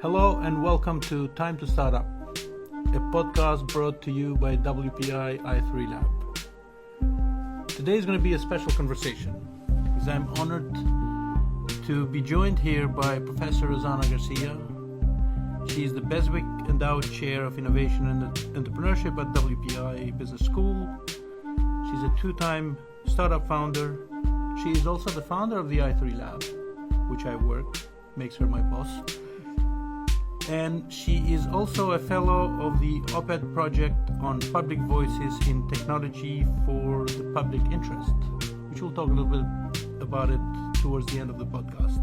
Hello and welcome to Time to Start Up, a podcast brought to you by WPI i3 Lab. Today is going to be a special conversation because I'm honored to be joined here by Professor Rosanna Garcia. She is the Beswick Endowed Chair of Innovation and Entrepreneurship at WPI Business School. She's a two-time startup founder. She is also the founder of the i3 Lab, which I work, makes her my boss. And she is also a fellow of the OPED project on public voices in technology for the public interest, which we'll talk a little bit about it towards the end of the podcast.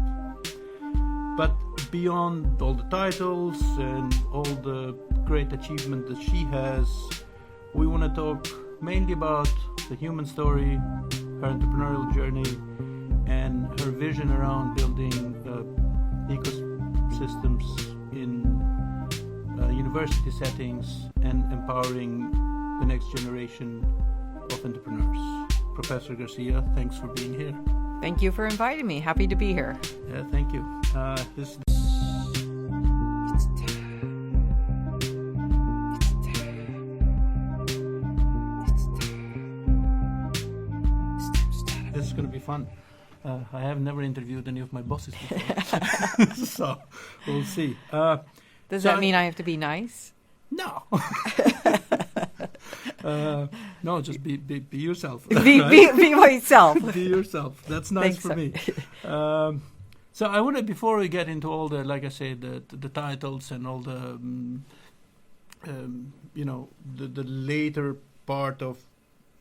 But beyond all the titles and all the great achievement that she has, we want to talk mainly about the human story, her entrepreneurial journey, and her vision around building ecosystems in university settings and empowering the next generation of entrepreneurs. Professor Garcia, thanks for being here. Thank you for inviting me. Happy to be here. Yeah, thank you. This is going to be fun. I have never interviewed any of my bosses before, so we'll see. Does that mean I have to be nice? No. No, just be yourself. Be myself. Be yourself. That's nice for me. So I want to, before we get into all the, like I say, the titles and all the, the later part of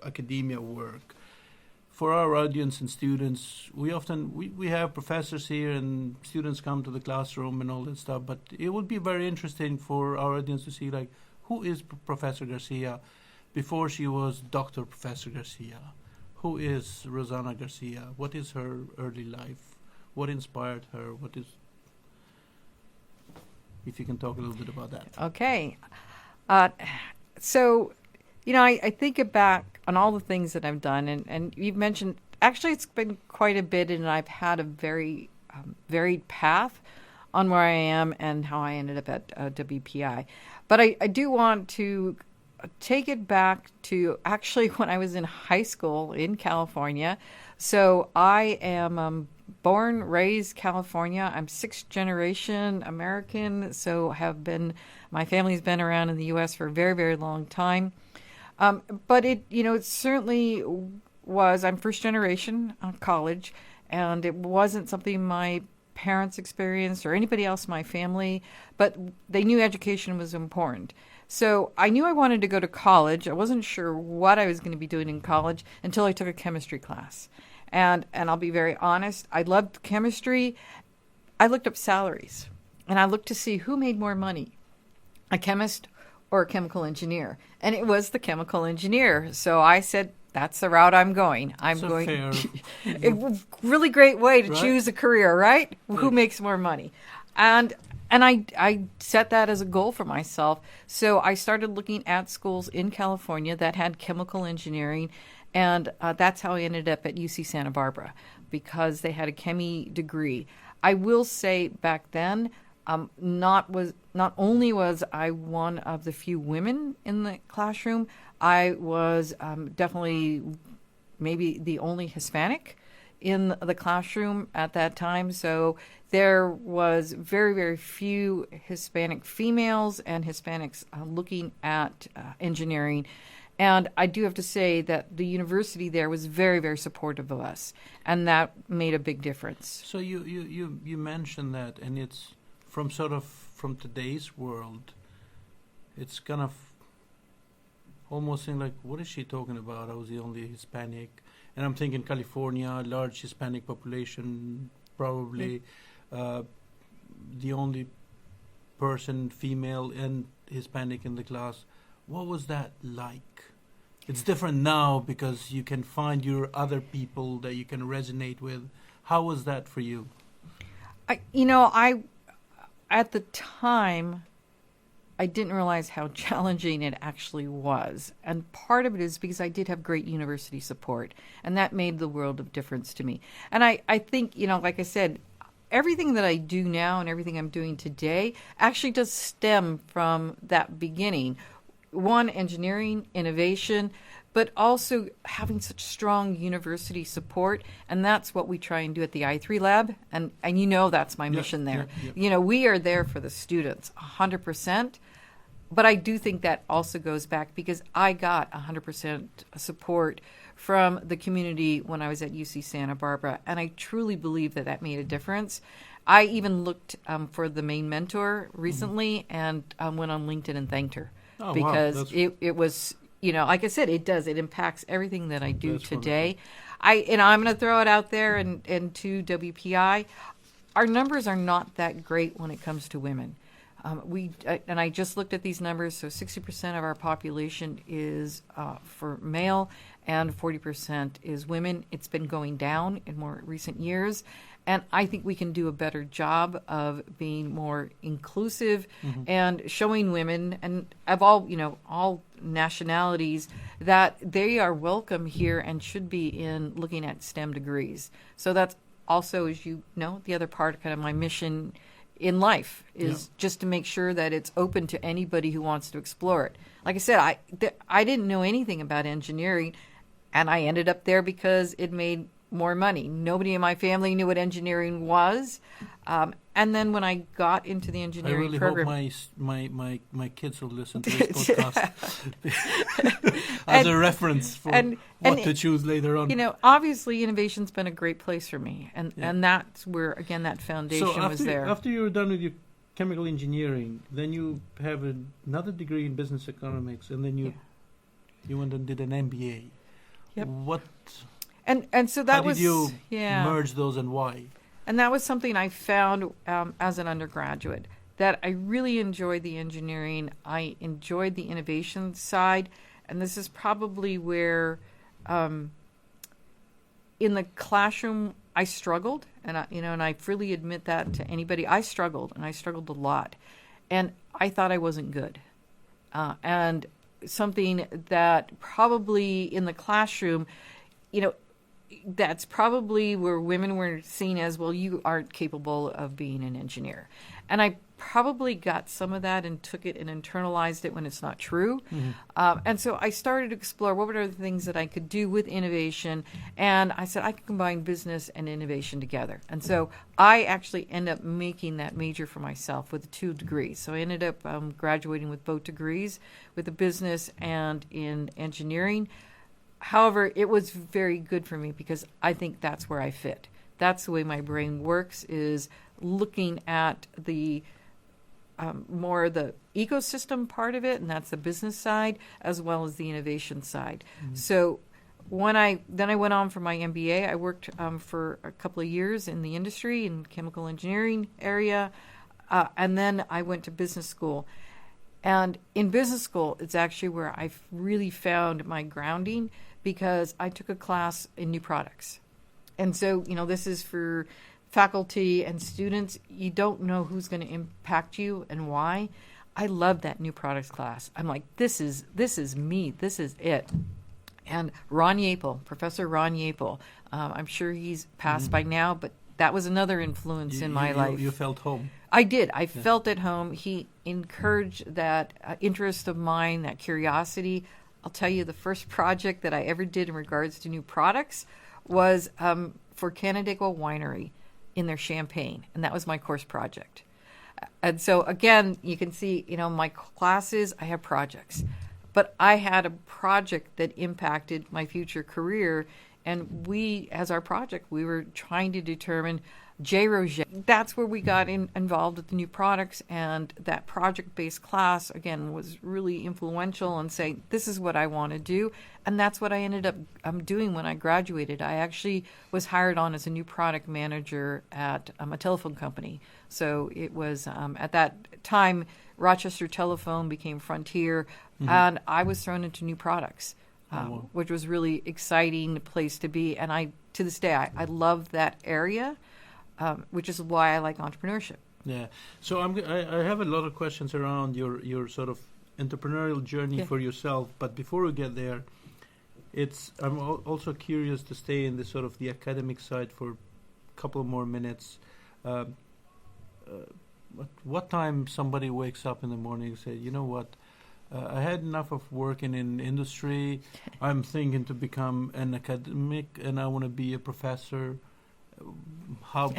academia work, for our audience and students, we have professors here and students come to the classroom and all that stuff, but it would be very interesting for our audience to see, like, who is Professor Garcia before she was Dr. Professor Garcia? Who is Rosanna Garcia? What is her early life? What inspired her? If you can talk a little bit about that. Okay. So, I think back on all the things that I've done, and you've mentioned, actually it's been quite a bit, and I've had a very varied path on where I am and how I ended up at WPI. But I do want to take it back to actually when I was in high school in California. So I am born, raised California. I'm sixth generation American, so my family's been around in the U.S. for a very, very long time. But it certainly was, I'm first generation college, and it wasn't something my parents experienced or anybody else in my family, but they knew education was important. So I knew I wanted to go to college. I wasn't sure what I was going to be doing in college until I took a chemistry class. And I'll be very honest, I loved chemistry. I looked up salaries, and I looked to see who made more money, a chemist or a chemical engineer. And it was the chemical engineer. So I said, that's the route I'm going. A really great way to choose a career, right? Who makes more money? And I set that as a goal for myself. So I started looking at schools in California that had chemical engineering, and that's how I ended up at UC Santa Barbara, because they had a chemistry degree. I will say back then, not only was I one of the few women in the classroom, I was definitely maybe the only Hispanic in the classroom at that time. So there was very, very few Hispanic females and Hispanics looking at engineering. And I do have to say that the university there was very, very supportive of us, and that made a big difference. So you mentioned that, and it's from today's world, it's kind of almost seem like, what is she talking about? I was the only Hispanic. And I'm thinking California, large Hispanic population, probably the only person, female and Hispanic in the class. What was that like? It's different now because you can find your other people that you can resonate with. How was that for you? At the time, I didn't realize how challenging it actually was. And part of it is because I did have great university support, and that made the world of difference to me. And I think, like I said, everything that I do now and everything I'm doing today actually does stem from that beginning. One, engineering, innovation, but also having such strong university support. And that's what we try and do at the I3 Lab. And you know that's my mission there. You know, we are there for the students, 100%. But I do think that also goes back because I got 100% support from the community when I was at UC Santa Barbara. And I truly believe that that made a difference. I even looked for the main mentor recently and went on LinkedIn and thanked her. Oh, because wow. it was, you know, like I said, it impacts everything that I do That's today. I'm going to throw it out there and to WPI. Our numbers are not that great when it comes to women. And I just looked at these numbers. So 60% of our population is for male and 40% is women. It's been going down in more recent years. And I think we can do a better job of being more inclusive and showing women and of all nationalities that they are welcome here and should be in looking at STEM degrees. So that's also, as you know, the other part of kind of my mission in life is just to make sure that it's open to anybody who wants to explore it. Like I said, I didn't know anything about engineering, and I ended up there because it made more money. Nobody in my family knew what engineering was. And then when I got into the engineering program... I really hope my kids will listen to this podcast as a reference for what to choose later on. You know, obviously innovation's been a great place for me. And that's where, again, that foundation was there. After you were done with your chemical engineering, then you have another degree in business economics, and then you went and did an MBA. Yep. What... And so that How was... did you merge those and why? And that was something I found as an undergraduate, that I really enjoyed the engineering. I enjoyed the innovation side. And this is probably where, in the classroom, I struggled. And I freely admit that to anybody. I struggled, and I struggled a lot. And I thought I wasn't good. And something that probably in the classroom, that's probably where women were seen as, well, you aren't capable of being an engineer. And I probably got some of that and took it and internalized it when it's not true. And so I started to explore what were the things that I could do with innovation. And I said I could combine business and innovation together. And so I actually ended up making that major for myself with 2 degrees. So I ended up graduating with both degrees, with a business and in engineering. However, it was very good for me because I think that's where I fit. That's the way my brain works, is looking at the more the ecosystem part of it, and that's the business side, as well as the innovation side. So when I went on for my MBA, I worked for a couple of years in the industry, in chemical engineering area, and then I went to business school. And in business school, it's actually where I really found my grounding, because I took a class in new products. And so, this is for faculty and students. You don't know who's going to impact you and why. I love that new products class. I'm like, this is me. This is it. And Ron Yapel, Professor Ron Yapel, I'm sure he's passed by now, but that was another influence in my life. You felt home. I did. I felt at home. He encouraged that interest of mine, that curiosity. I'll tell you, the first project that I ever did in regards to new products was for Canandaigua Winery in their champagne, and that was my course project. And so, again, you can see, my classes, I have projects. But I had a project that impacted my future career, and as our project, we were trying to determine J. Roget. That's where we got involved with the new products, and that project-based class, again, was really influential in saying, this is what I want to do, and that's what I ended up doing when I graduated. I actually was hired on as a new product manager at a telephone company. So it was, at that time, Rochester Telephone became Frontier, and I was thrown into new products, which was really exciting place to be. And to this day, I love that area. Which is why I like entrepreneurship. Yeah. So I have a lot of questions around your sort of entrepreneurial journey for yourself. But before we get there, I'm also curious to stay in the sort of the academic side for a couple more minutes. uh, what time somebody wakes up in the morning and say, you know what, I had enough of working in industry. I'm thinking to become an academic, and I want to be a professor. How?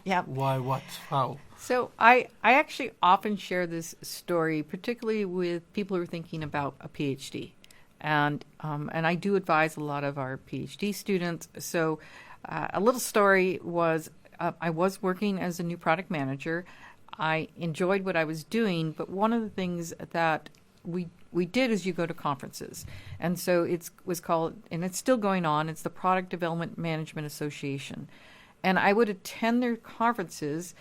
Yeah. Why? What? How? So I actually often share this story, particularly with people who are thinking about a PhD, and I do advise a lot of our PhD students. So a little story was I was working as a new product manager. I enjoyed what I was doing, but one of the things that we did is you go to conferences, and so it was called, and it's still going on. It's the Product Development Management Association. And I would attend their conferences,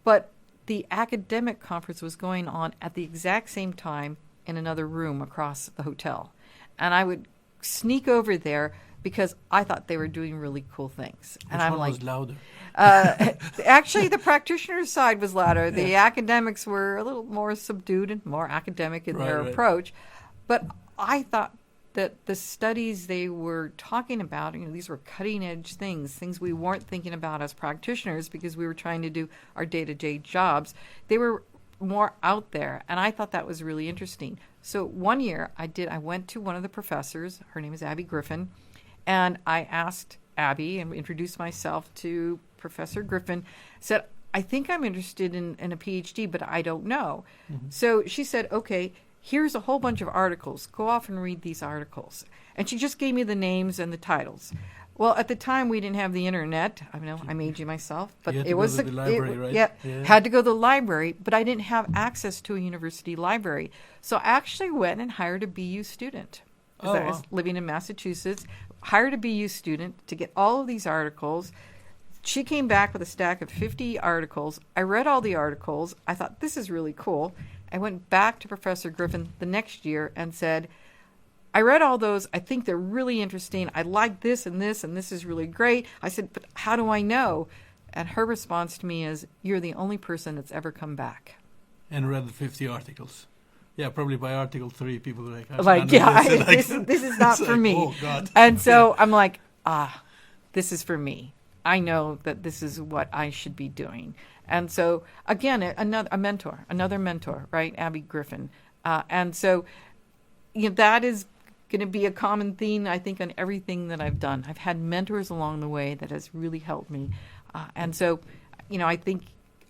but the academic conference was going on at the exact same time in another room across the hotel. And I would sneak over there because I thought they were doing really cool things. And Which one was louder? Actually, the practitioner side was louder. The academics were a little more subdued and more academic in their approach. But I thought that the studies they were talking about, these were cutting edge things we weren't thinking about as practitioners because we were trying to do our day-to-day jobs. They were more out there, and I thought that was really interesting. So one year I went to one of the professors, her name is Abby Griffin, and I asked Abby and introduced myself to Professor Griffin, said, I think I'm interested in a PhD, but I don't know. Mm-hmm. So she said, okay, here's a whole bunch of articles. Go off and read these articles. And she just gave me the names and the titles. Well, at the time, we didn't have the internet. I know I'm aging myself, but it was the library, right? Yeah, had to go to the library, but I didn't have access to a university library. So I actually went and hired a BU student. I was living in Massachusetts, hired a BU student to get all of these articles. She came back with a stack of 50 articles. I read all the articles. I thought, this is really cool. I went back to Professor Griffin the next year and said, I read all those. I think they're really interesting. I like this, and this is really great. I said, but how do I know? And her response to me is, you're the only person that's ever come back. And read the 50 articles. Yeah, probably by article 3, people were like, this is not for me. Oh, God. And so I'm like, this is for me. I know that this is what I should be doing. And so, again, another mentor, right? Abby Griffin. And so, that is going to be a common theme, I think, on everything that I've done. I've had mentors along the way that has really helped me. And so, I think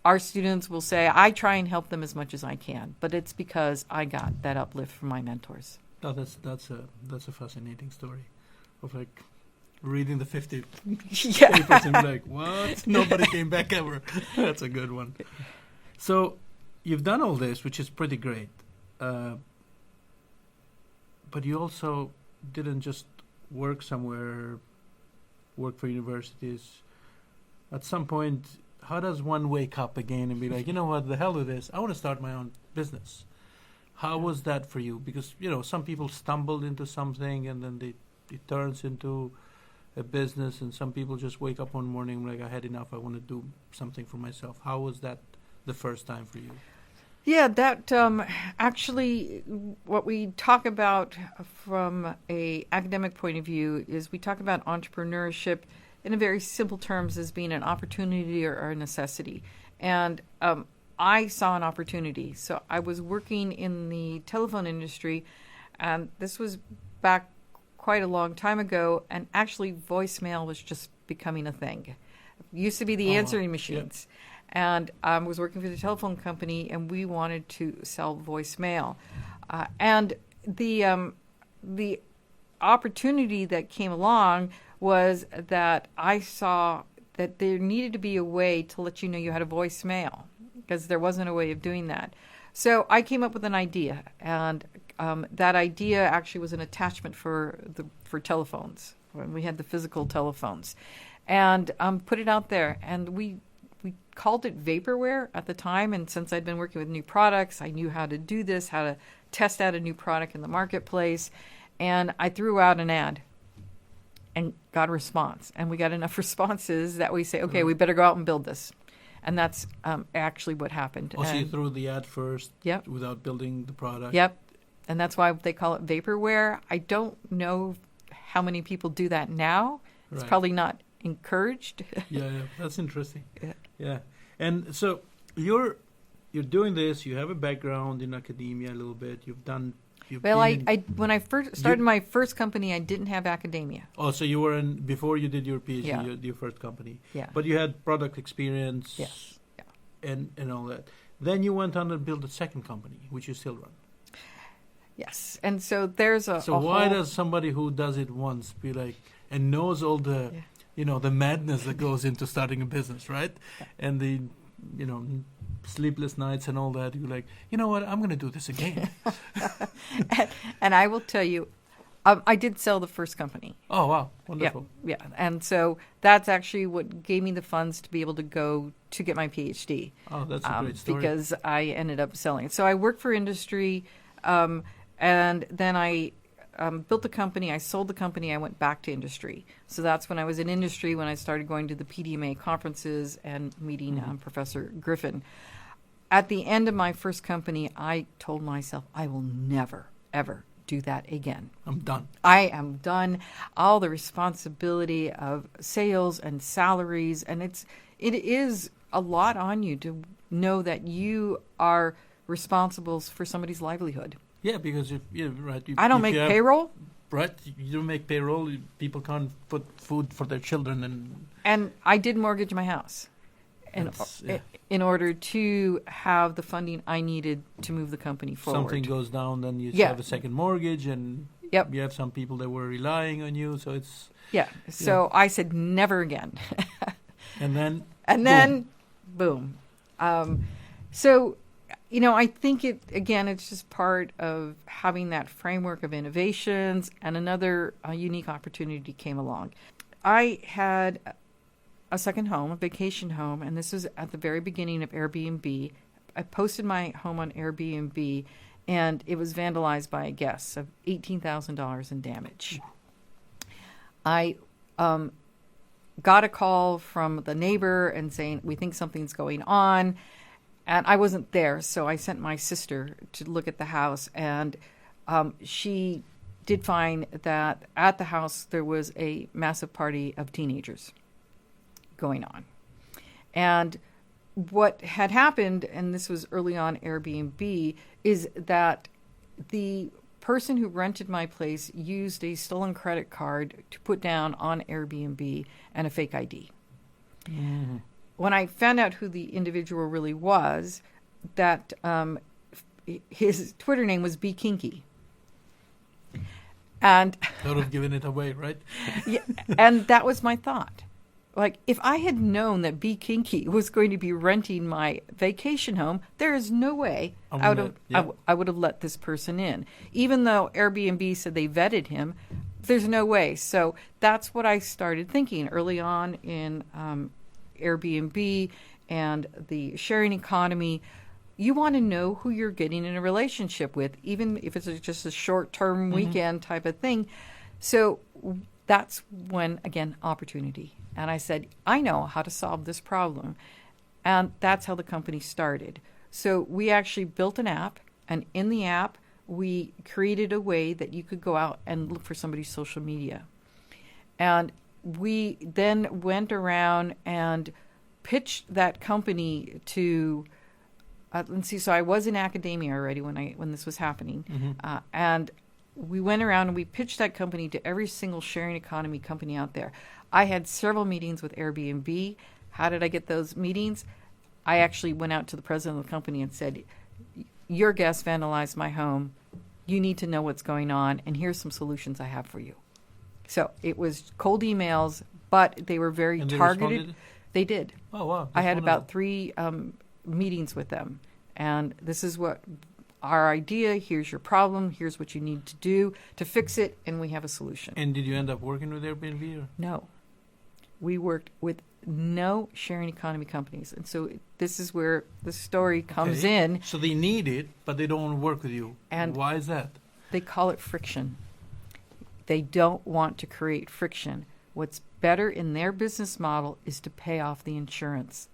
our students will say, I try and help them as much as I can, but it's because I got that uplift from my mentors. Oh, that's a fascinating story of reading the 50 papers and be like, what? Nobody came back ever. That's a good one. So you've done all this, which is pretty great. But you also didn't just work somewhere, work for universities. At some point, how does one wake up again and be like, you know what, the hell with this. I want to start my own business. How was that for you? Because, some people stumbled into something and then it turns into a business, and some people just wake up one morning like, I had enough, I want to do something for myself. How was that the first time for you? Yeah, that actually what we talk about from a academic point of view is we talk about entrepreneurship in a very simple terms as being an opportunity or a necessity. And I saw an opportunity. So I was working in the telephone industry, and this was back quite a long time ago, and actually voicemail was just becoming a thing. It used to be the answering machines. Yep. And I was working for the telephone company, and we wanted to sell voicemail. And the opportunity that came along was that I saw that there needed to be a way to let you know you had a voicemail, because there wasn't a way of doing that. So I came up with an idea, and that idea actually was an attachment for telephones when we had the physical telephones, and put it out there. And we called it vaporware at the time. And since I'd been working with new products, I knew how to do this, how to test out a new product in the marketplace. And I threw out an ad and got a response. And we got enough responses that we say, okay, we better go out and build this. And that's actually what happened. So you threw the ad first without building the product? Yep. And that's why they call it vaporware. I don't know how many people do that now. It's probably not encouraged. Yeah, that's interesting. Yeah. Yeah, and so you're doing this. You have a background in academia a little bit. You've Well, been I when I first started my first company, I didn't have academia. Oh, so you were in before you did your PhD, Yeah. your first company. Yeah. But you had product experience. Yes. Yeah. And all that. Then you went on and built a second company, which you still run. Yes, and so there's a. So a why whole, does somebody who does it once be like and knows all the, the madness that goes into starting a business, right? And the, sleepless nights and all that. You're like, you know what? I'm going to do this again. and I will tell you, I did sell the first company. Oh wow, wonderful. Yeah, and so that's actually what gave me the funds to be able to go to get my PhD. Oh, that's a great story. Because I ended up selling it. So I worked for industry, and then I built the company. I sold the company. I went back to industry. So that's when I was in industry, when I started going to the PDMA conferences and meeting Professor Griffin. At the end of my first company, I told myself, I will never, ever do that again. I'm done. I am done. All the responsibility of sales and salaries, and it is a lot on you to know that you are responsible for somebody's livelihood. Yeah, because right. I don't make payroll. Right, you don't make payroll. People can't put food for their children, and I did mortgage my house, in order to have the funding I needed to move the company forward. Something goes down, then you have a second mortgage, and you have some people that were relying on you. So it's So I said never again. and then boom. So I think it's just part of having that framework of innovations, and another unique opportunity came along. I had a second home, a vacation home, and this was at the very beginning of Airbnb. I posted my home on Airbnb, and it was vandalized by a guest of $18,000 in damage. I got a call from the neighbor and saying, we think something's going on. And I wasn't there, so I sent my sister to look at the house, and she did find that at the house there was a massive party of teenagers going on. And what had happened, and this was early on Airbnb, is that the person who rented my place used a stolen credit card to put down on Airbnb and a fake ID. Mm. When I found out who the individual really was, that his Twitter name was Be Kinky. And I would have given it away, right? Yeah, and that was my thought. Like, if I had known that Be Kinky was going to be renting my vacation home, there is no way I would have let this person in. Even though Airbnb said they vetted him, there's no way. So that's what I started thinking early on in Airbnb and the sharing economy. You want to know who you're getting in a relationship with, even if it's just a short-term weekend type of thing. So that's when, again, opportunity. And I said, I know how to solve this problem. And that's how the company started. So we actually built an app, and in the app, we created a way that you could go out and look for somebody's social media. And we then went around and pitched that company to, let's see, so I was in academia already when this was happening. And we went around and we pitched that company to every single sharing economy company out there. I had several meetings with Airbnb. How did I get those meetings? I actually went out to the president of the company and said, your guest vandalized my home. You need to know what's going on, and here's some solutions I have for you. So it was cold emails, but they were very targeted. Responded? They did. Oh, wow. I had about 3 meetings with them. And this is what our idea, here's your problem, here's what you need to do to fix it, and we have a solution. And did you end up working with Airbnb? Or? No. We worked with no sharing economy companies. And so this is where the story comes in. So they need it, but they don't want to work with you. And why is that? They call it friction. They don't want to create friction. What's better in their business model is to pay off the insurance.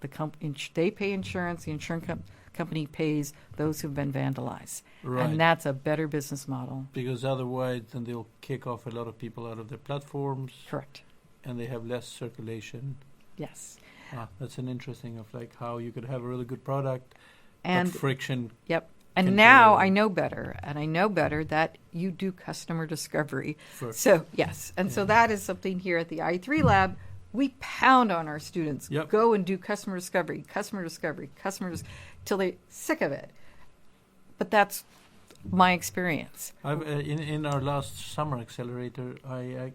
They pay insurance, the insurance company pays those who've been vandalized. Right. And that's a better business model. Because otherwise, then they'll kick off a lot of people out of their platforms. Correct. and they have less circulation. Yes. That's an interesting of like how you could have a really good product, And but friction. yep. can And now play I know better, and I know better that you do customer discovery. first. So yes, and so Yeah. that is something here at the i3 Lab. We pound on our students. Yep. Go and do customer discovery, till they're sick of it. But that's my experience. I've in our last summer accelerator, I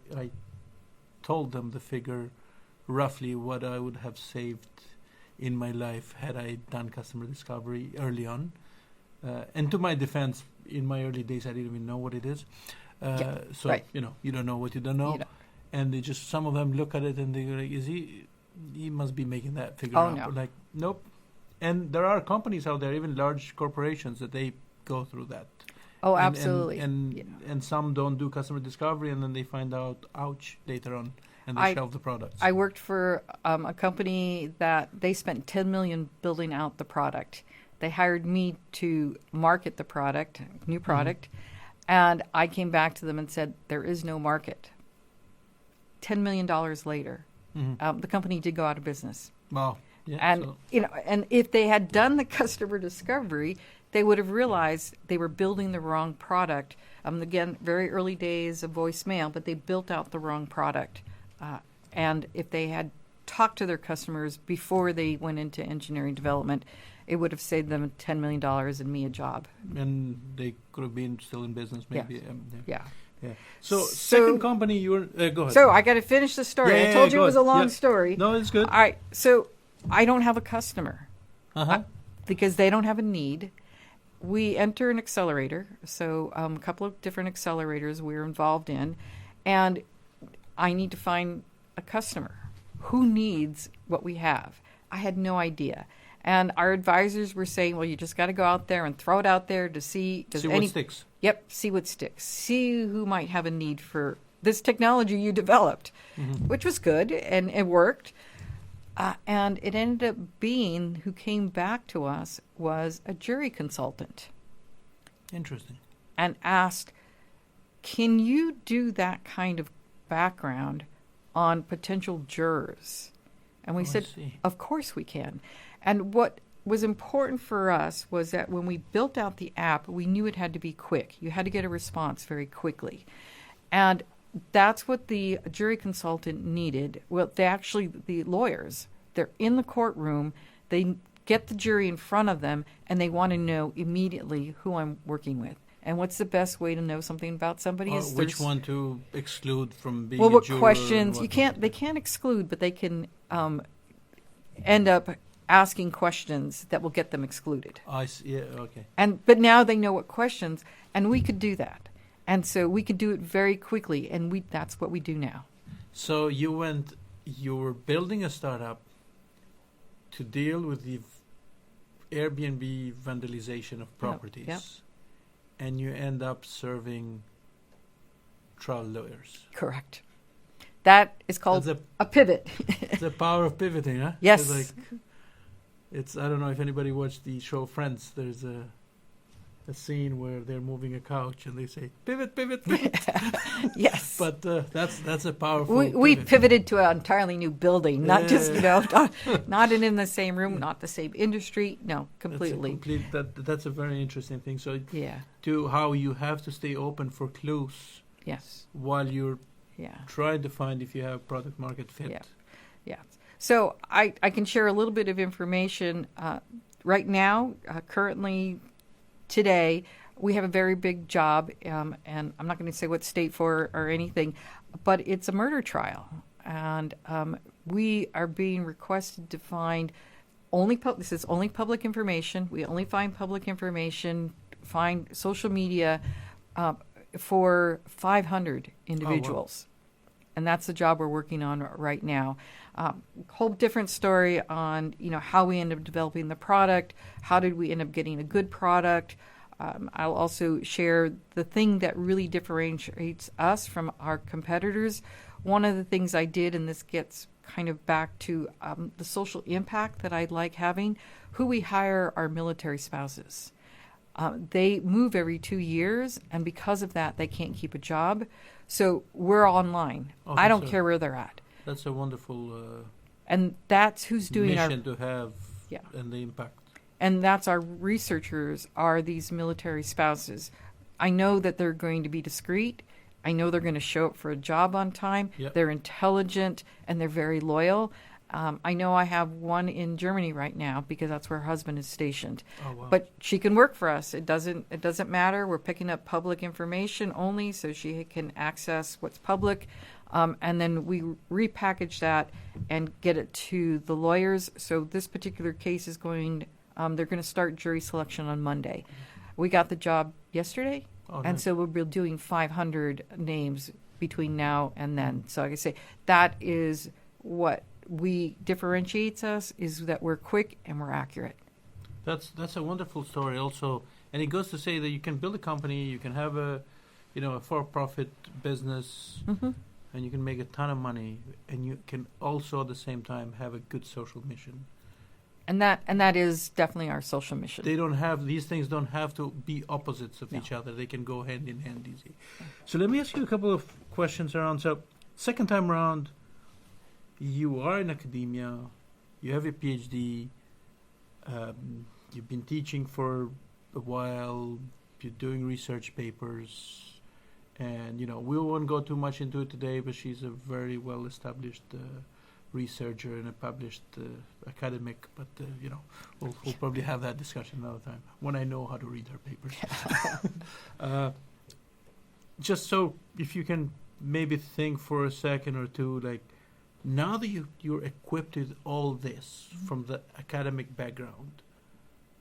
told them the figure, roughly what I would have saved in my life had I done customer discovery early on. And to my defense, in my early days, I didn't even know what it is. So right. you don't know what you don't know. You know. And they just, some of them look at it and they're like, he must be making that figure Oh, up. no. Like, nope. And there are companies out there, even large corporations, that they go through that. Oh, And- absolutely. And Yeah. and some don't do customer discovery, and then they find out, ouch, later on, and they I- shelve the products. I worked for a company that they spent $10 million building out the product. They hired me to market the product, new product, and I came back to them and said, there is no market. $10 million later, Mhm. the company did go out of business. Wow. Yeah, And so- and if they had done the customer discovery, they would have realized they were building the wrong product. Again, very early days of voicemail, but they built out the wrong product. And if they had talked to their customers before they went into engineering development, it would have saved them $10 million and me a job. and they could have been still in business, maybe. Yeah. Yeah. Yeah. Yeah. So, So- second company, you were go ahead. So I got to finish the story. Yeah, I told you go it was a ahead. long Yeah. story. No, it's good. All right. So I don't have a customer. Uh-huh. Because they don't have a need. We enter an accelerator, so a couple of different accelerators we're involved in, and I need to find a customer who needs what we have. I had no idea. And our advisors were saying, well, you just got to go out there and throw it out there to see. Does See any, what sticks. Yep, see what sticks. See who might have a need for this technology you developed, which was good, and it worked. And it ended up being, who came back to us was a jury consultant Interesting. and asked, can you do that kind of background on potential jurors? And we Oh, I said, see. of course we can. And what was important for us was that when we built out the app, we knew it had to be quick. You had to get a response very quickly. And that's what the jury consultant needed. Well, the lawyers, they're in the courtroom, they get the jury in front of them, and they want to know immediately who I'm working with. And what's the best way to know something about somebody is Which there's- one to exclude from being well, a what juror? questions and you what- they can't exclude, but they can end up asking questions that will get them excluded. I see. Yeah, okay. But now they know what questions, and we could do that, and so we could do it very quickly, and that's what we do now. So you were building a startup to deal with the Airbnb vandalization of properties, yep. and you end up serving trial lawyers. Correct. That is called That's a pivot. the power of pivoting, huh? Yes. It's I don't know if anybody watched the show Friends. There's a scene where they're moving a couch and they say pivot, pivot, pivot. Yes. But that's a powerful. We pivot. pivoted to an entirely new building, not just Yeah. not in the same room, not the same industry. No, That's a completely. that's a very interesting thing. So Yeah. to how you have to stay open for clues Yes. while you're Yeah. trying to find if you have product market fit. Yeah. Yeah. So I can share a little bit of information. Right now, currently, today, we have a very big job, and I'm not going to say what state for or anything, but it's a murder trial. And we are being requested to find this is only public information. We only find public information, find social media for 500 individuals. And that's the job we're working on right now. Whole different story on how we end up developing the product. How did we end up getting a good product? I'll also share the thing that really differentiates us from our competitors. One of the things I did, and this gets kind of back to the social impact that I'd like having, who we hire are military spouses. They move every 2 years, and because of that, they can't keep a job. So we're online. Okay, I don't so care where they're at. That's a wonderful And that's who's doing mission to have, Yeah. and the impact. and that's our researchers are these military spouses. I know that they're going to be discreet. I know they're going to show up for a job on time. Yep. They're intelligent and they're very loyal. I know I have one in Germany right now because that's where her husband is stationed. Oh, wow. But she can work for us. It doesn't matter. We're picking up public information only, so she can access what's public, and then we repackage that and get it to the lawyers. So this particular case is going. They're going to start jury selection on Monday. We got the job yesterday, Oh, and nice. so we'll be doing 500 names between now and then. So like I say, that is what we differentiates us, is that we're quick and we're accurate. That's a wonderful story also, and it goes to say that you can build a company, you can have a for-profit business, Mm-hmm. and you can make a ton of money, and you can also at the same time have a good social mission. And that is definitely our social mission. These things don't have to be opposites of No. each other. They can go hand in hand easy. So let me ask you a couple of questions around. So second time around, you are in academia, you have a PhD, you've been teaching for a while, you're doing research papers, and we won't go too much into it today, but she's a very well-established researcher and a published academic, but we'll probably have that discussion another time when I know how to read her papers. Just so if you can maybe think for a second or two, like, now that you're equipped with all this from the academic background,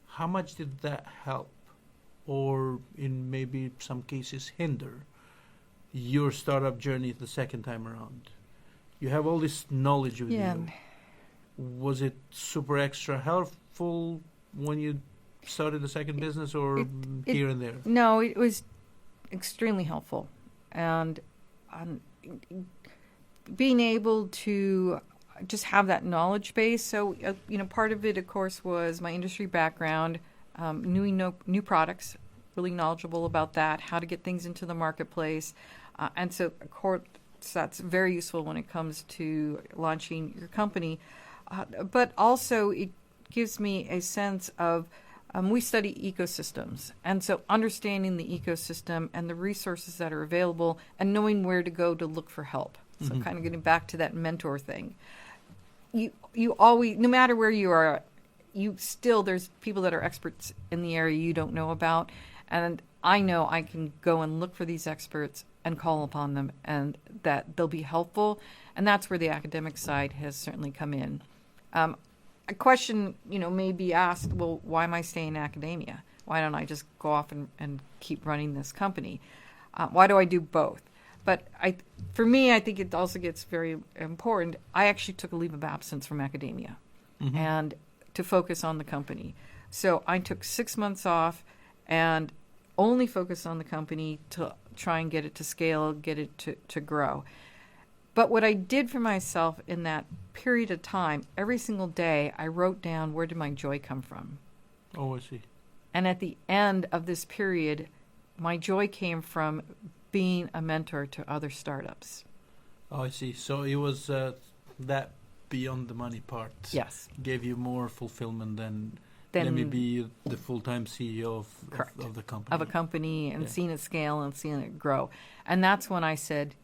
how much did that help, or in maybe some cases hinder, your startup journey the second time around? You have all this knowledge with Yeah. you. Was it super extra helpful when you started the second business, or here and there? No, it was extremely helpful, and being able to just have that knowledge base. So, part of it, of course, was my industry background, new products, really knowledgeable about that, how to get things into the marketplace, and so, of course, that's very useful when it comes to launching your company. But also, it gives me a sense of we study ecosystems, and so understanding the ecosystem and the resources that are available, and knowing where to go to look for help. So Mhm. kind of getting back to that mentor thing. You always, no matter where you are, there's people that are experts in the area you don't know about, and I know I can go and look for these experts and call upon them, and that they'll be helpful, and that's where the academic side has certainly come in. A question, may be asked, well, why am I staying in academia? Why don't I just go off and keep running this company? Why do I do both? But for me, I think it also gets very important. I actually took a leave of absence from academia Mhm. and to focus on the company. So I took 6 months off and only focused on the company to try and get it to scale, get it to grow. But what I did for myself in that period of time, every single day, I wrote down, where did my joy come from? Oh, I see. And at the end of this period, my joy came from being a mentor to other startups. Oh, I see. So it was that beyond the money part. Yes. Gave you more fulfillment than Then let me be the full-time CEO Correct. of the company. of a company and Yeah. seeing it scale and seeing it grow. And that's when I said,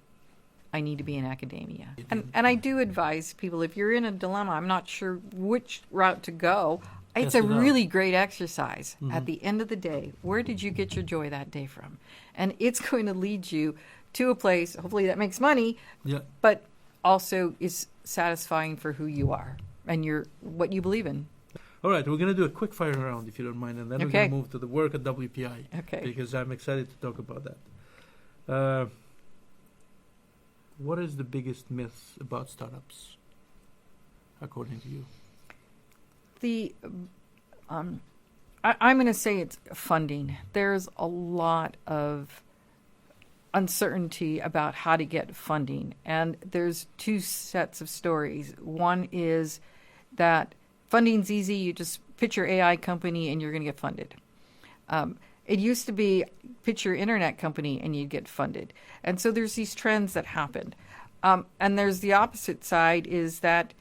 I need to be in academia. You And did. and I do advise people, if you're in a dilemma, I'm not sure which route to go, it's Test a it out. really great exercise. Mhm. At the end of the day, where did you get your joy that day from? And it's going to lead you to a place, hopefully that makes money, Yeah. but also is satisfying for who you are and what you believe in. All right, we're going to do a quick fire round, if you don't mind, and then we're Okay. going to move to the work at WPI, Okay. because I'm excited to talk about that. What is the biggest myth about startups, according to you? I'm going to say it's funding. There's a lot of uncertainty about how to get funding, and there's two sets of stories. One is that funding's easy. You just pitch your AI company and you're going to get funded. It used to be pitch your internet company and you'd get funded. And so there's these trends that happened. And there's the opposite side is that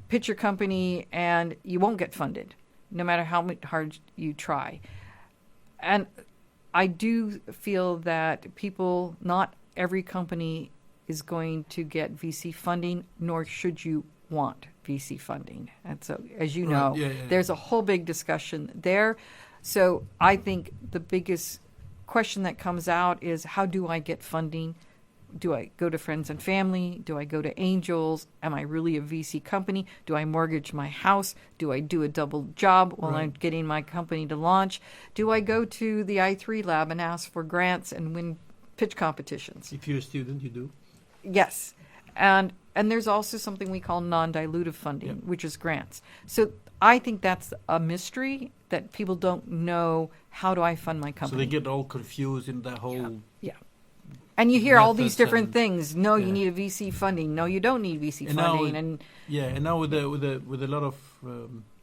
pitch your company and you won't get funded, no matter how hard you try. And I do feel that not every company is going to get VC funding, nor should you want VC funding. And so, as you know, there's a whole big discussion there. So I think the biggest question that comes out is, how do I get funding? Do I go to friends and family? Do I go to angels? Am I really a VC company? Do I mortgage my house? Do I do a double job while I'm getting my company to launch? Do I go to the i3 lab and ask for grants and win pitch competitions? If you're a student, you do. Yes. And there's also something we call non-dilutive funding, which is grants. So I think that's a mystery that people don't know, how do I fund my company? So they get all confused in that whole... Yeah. And you hear all these different things. No, you need a VC funding. No, you don't need VC funding. And now with a lot of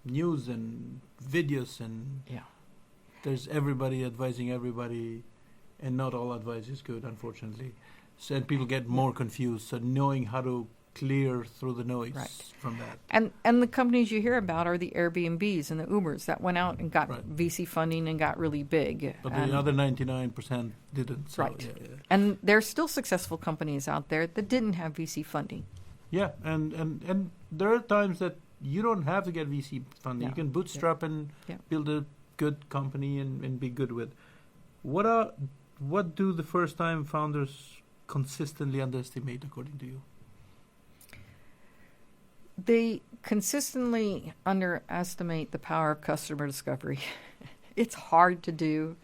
news and videos and there's everybody advising everybody, and not all advice is good, unfortunately. So and people get more confused. So knowing how to clear through the noise from that. And the companies you hear about are the Airbnbs and the Ubers that went out and got VC funding and got really big. But the other 99% didn't. So, And there's still successful companies out there that didn't have VC funding. Yeah, and there are times that you don't have to get VC funding. You can bootstrap and build a good company and be good with. What do the first-time founders consistently underestimate, according to you? They consistently underestimate the power of customer discovery. It's hard to do.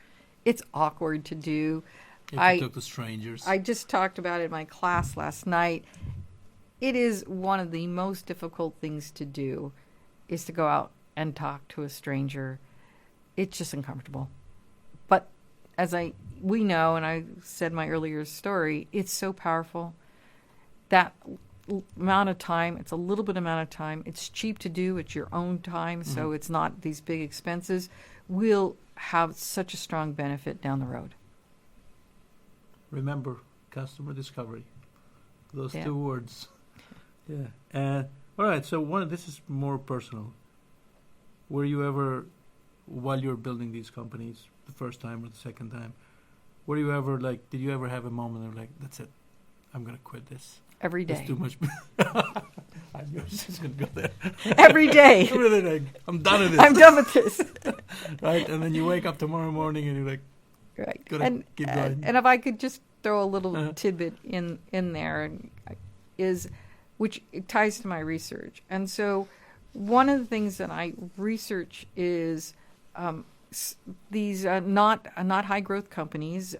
It's awkward to do. If you talk to strangers. I just talked about it in my class last night. It is one of the most difficult things to do, is to go out and talk to a stranger. It's just uncomfortable. But as we know, and I said in my earlier story, it's so powerful. That amount of time, it's a little bit amount of time, it's cheap to do, it's your own time, so it's not these big expenses, will have such a strong benefit down the road. Remember, customer discovery. Those two words. Yeah. All right, so this is more personal. Were you ever, while you're building these companies, the first time or the second time, did you ever have a moment of like, that's it, I'm going to quit this? Every day. It's too much. I knew I was just going to go there. Every day. Really, like, I'm done with this. I'm done with this. Right, and then you wake up tomorrow morning and you're like, gotta keep going. And if I could just throw a little tidbit in there, which it ties to my research. And so one of the things that I research is these not high growth companies.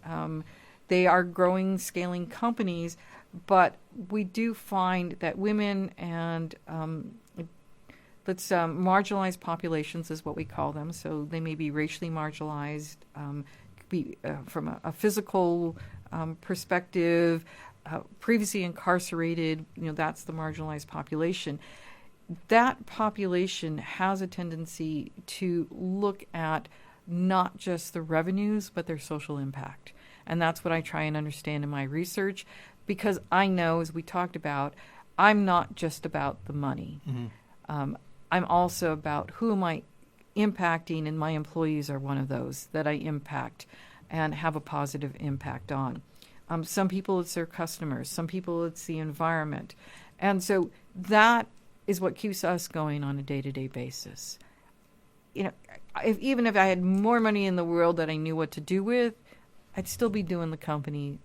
They are growing, scaling companies, but we do find that women and marginalized populations is what we call them. So they may be racially marginalized, from a physical perspective, previously incarcerated. That's the marginalized population. That population has a tendency to look at not just the revenues, but their social impact. And that's what I try and understand in my research, because I know, as we talked about, I'm not just about the money. I'm also about who am I impacting, and my employees are one of those that I impact and have a positive impact on. Some people, it's their customers. Some people, it's the environment. And so that is what keeps us going on a day-to-day basis. Even if I had more money in the world that I knew what to do with, I'd still be doing the company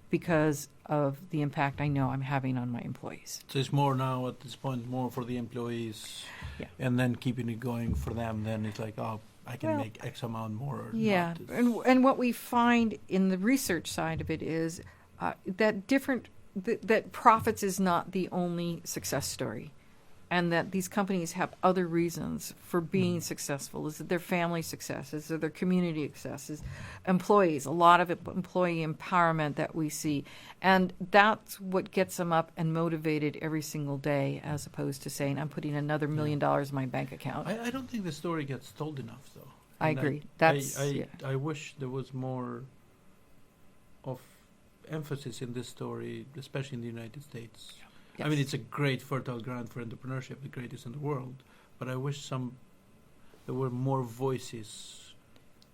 because of the impact I know I'm having on my employees. So it's more now at this point, more for the employees, and then keeping it going for them. Then it's like, I can make X amount more. And what we find in the research side of it is that profits is not the only success story. And that these companies have other reasons for being successful. Is it their family success? Is it their community success? Is employees, a lot of employee empowerment that we see. And that's what gets them up and motivated every single day, as opposed to saying, I'm putting another $1 million in my bank account. I don't think the story gets told enough, though. I agree. I wish there was more of emphasis in this story, especially in the United States. Yes. I mean, it's a great fertile ground for entrepreneurship, the greatest in the world. But I wish there were more voices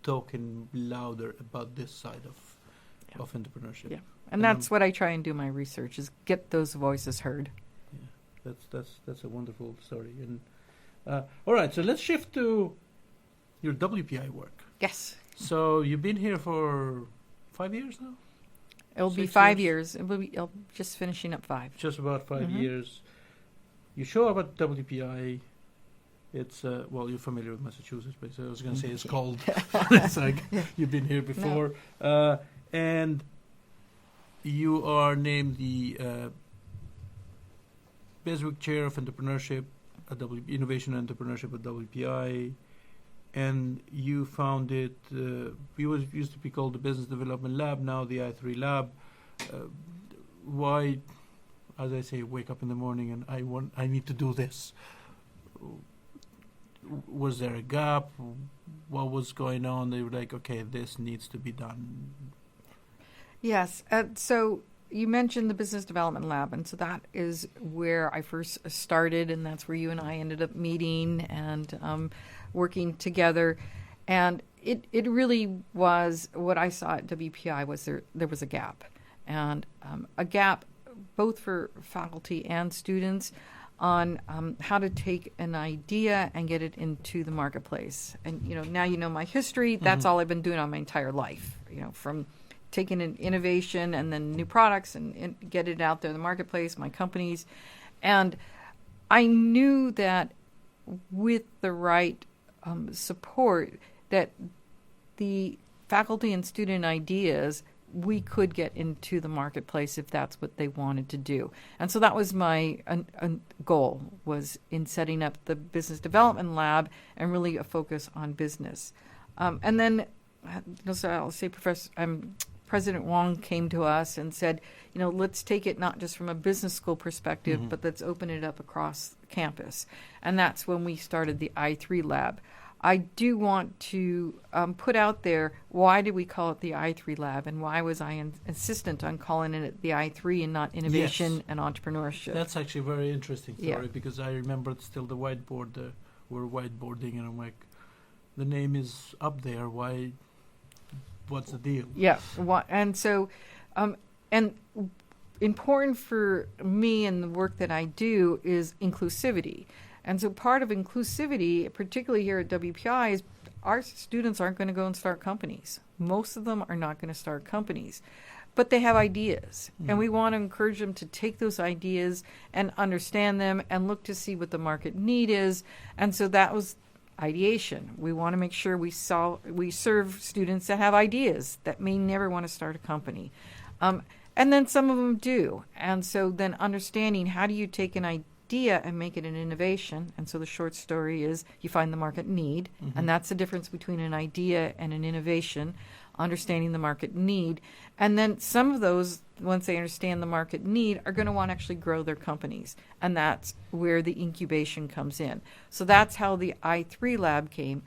talking louder about this side of entrepreneurship. Yeah. And that's what I try and do in my research, is get those voices heard. Yeah, that's a wonderful story. And all right, so let's shift to your WPI work. Yes. So you've been here for 5 years now? It'll be 6 5 years. It'll just finishing up 5. Just about 5 Mhm. years. You show up at WPI. It's, well, you're familiar with Massachusetts, but I was going to say it's cold. It's like you've been here before. And you are named the Beswick Chair of Entrepreneurship at Innovation and Entrepreneurship at WPI. And you founded, used to be called the Business Development Lab, now the I3 Lab. Why, as I say, wake up in the morning and I need to do this? Was there a gap? What was going on? They were like, okay, this needs to be done. Yes. So you mentioned the Business Development Lab, and so that is where I first started, and that's where you and I ended up meeting and working together. And it really was, what I saw at WPI was there was a gap, and a gap both for faculty and students on how to take an idea and get it into the marketplace. And now you know my history. That's all I've been doing on my entire life. From taking an innovation and then new products and get it out there in the marketplace, my companies. And I knew that with the right support, that the faculty and student ideas, we could get into the marketplace if that's what they wanted to do. And so that was my goal, was in setting up the Business Development Lab and really a focus on business. And then, so I'll say President Wong came to us and said, let's take it not just from a business school perspective, but let's open it up across campus. And that's when we started the I3 Lab. I do want to put out there, why did we call it the I3 Lab, and why was I insistent on calling it the I3 and not innovation and entrepreneurship? That's actually a very interesting story, because I remember still the whiteboard, we're whiteboarding, and I'm like, the name is up there, why? What's the deal? Yeah, and so, and important for me and the work that I do is inclusivity. And so part of inclusivity, particularly here at WPI, is our students aren't going to go and start companies. Most of them are not going to start companies, but they have ideas. And we want to encourage them to take those ideas and understand them and look to see what the market need is. And so that was ideation. We want to make sure we serve students that have ideas that may never want to start a company. And then some of them do. And so then understanding, how do you take an idea and make it an innovation? And so the short story is, you find the market need, and that's the difference between an idea and an innovation, understanding the market need. And then some of those, once they understand the market need, are going to want to actually grow their companies. And that's where the incubation comes in. So that's how the I3 Lab came.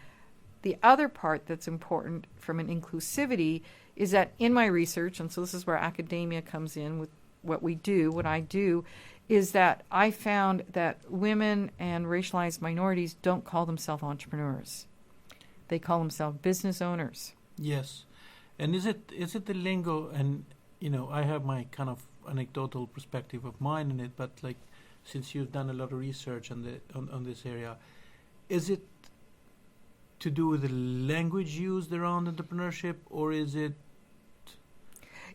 The other part that's important from an inclusivity is that in my research, and so this is where academia comes in with what I do, is that I found that women and racialized minorities don't call themselves entrepreneurs. They call themselves business owners. Yes. And is it the lingo, and I have my kind of anecdotal perspective of mine in it, but like, since you've done a lot of research on this area, is it to do with the language used around entrepreneurship, or is it?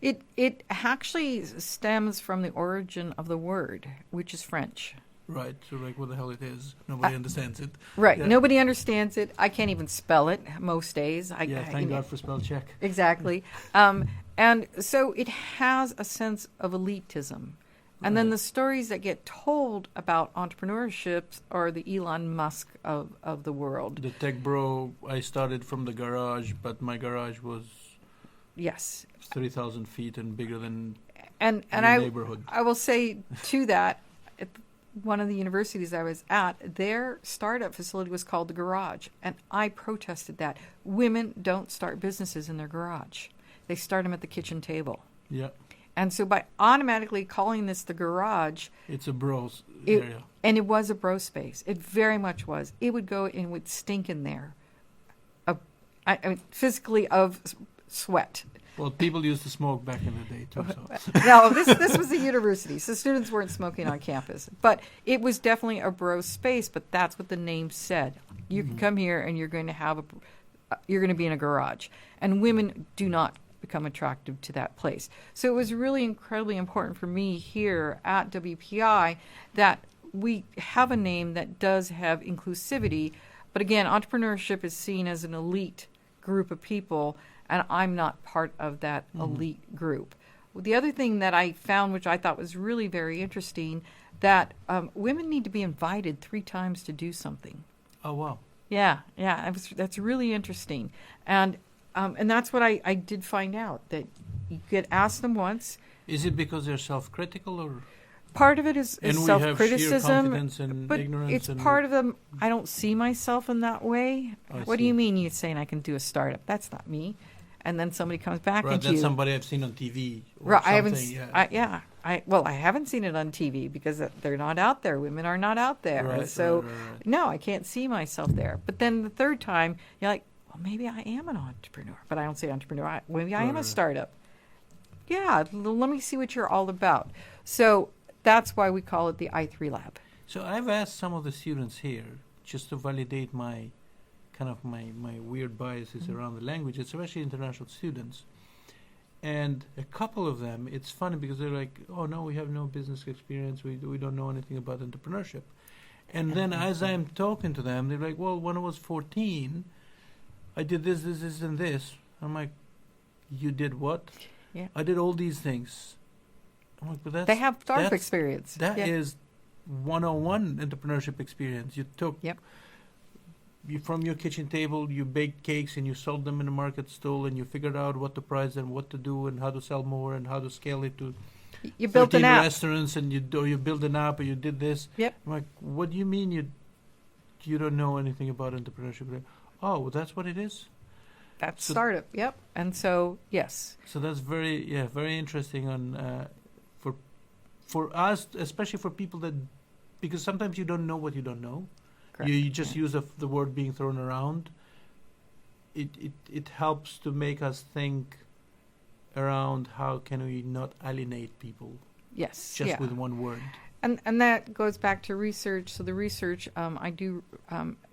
It actually stems from the origin of the word, which is French. Right. So like, what the hell it is? Nobody understands it. Right. Yeah. Nobody understands it. I can't even spell it most days. Thank God for spell check. Exactly. And so it has a sense of elitism. And then the stories that get told about entrepreneurship are the Elon Musk of the world. The tech bro, I started from the garage, but my garage was 30,000 feet and bigger than the neighborhood. I will say to that, at one of the universities I was at, their startup facility was called the Garage, and I protested that. Women don't start businesses in their garage. They start them at the kitchen table. Yeah. And so by automatically calling this the garage, It's a bros area. and it was a bro space. It very much was. It would go and it would stink in there, I mean, physically of sweat. Well, people used to smoke back in the day too. So. No, this was a university, so students weren't smoking on campus. But it was definitely a bro space. But that's what the name said. You can come here and you're going to have you're going to be in a garage, and women do not become attractive to that place. So it was really incredibly important for me here at WPI that we have a name that does have inclusivity. But again, entrepreneurship is seen as an elite group of people, and I'm not part of that elite group. The other thing that I found, which I thought was really very interesting, that women need to be invited 3 times to do something. Oh, wow. Yeah, that's really interesting. And that's what I did find out, that you get asked them once. Is it because they're self-critical, or? Part of it is And we self-criticism, have sheer confidence and but ignorance. it's and part of them. I don't see myself in that way. I What do see. you mean you're saying I can do a startup? That's not me. And then somebody comes back Right, at that's you. somebody I've seen on TV. Or Right, I haven't. something, I haven't seen it on TV because they're not out there. Women are not out there. Right, So right. no, I can't see myself there. But then the third time, you're like, well, maybe I am an entrepreneur, but I don't say entrepreneur. Maybe I am a Right. startup. Yeah, let me see what you're all about. So that's why we call it the I3 Lab. So I've asked some of the students here just to validate my weird biases around the language, especially international students. And a couple of them, it's funny because they're like, oh, no, we have no business experience. We don't know anything about entrepreneurship. And then as I'm talking to them, they're like, well, when I was 14, I did this, and this. I'm like, you did what? Yeah. I did all these things. I'm like, but They have startup that's- experience. That Yeah. is 101 entrepreneurship experience. You took Yep. you from your kitchen table, you baked cakes and you sold them in a market stall, and you figured out what to price and what to do and how to sell more and how to scale it to You built 13 an app. restaurants, and you build an app, or you did this. Yep. I'm like, what do you mean you don't know anything about entrepreneurship? Oh, well, that's what it is. That's So- startup. Yep. And so, yes. So that's very interesting on for us, especially for people that, because sometimes you don't know what you don't know. Correct. You just Yeah. use the word being thrown around. It helps to make us think around how can we not alienate people Yes. just yeah. with one word. And that goes back to research. So the research, I do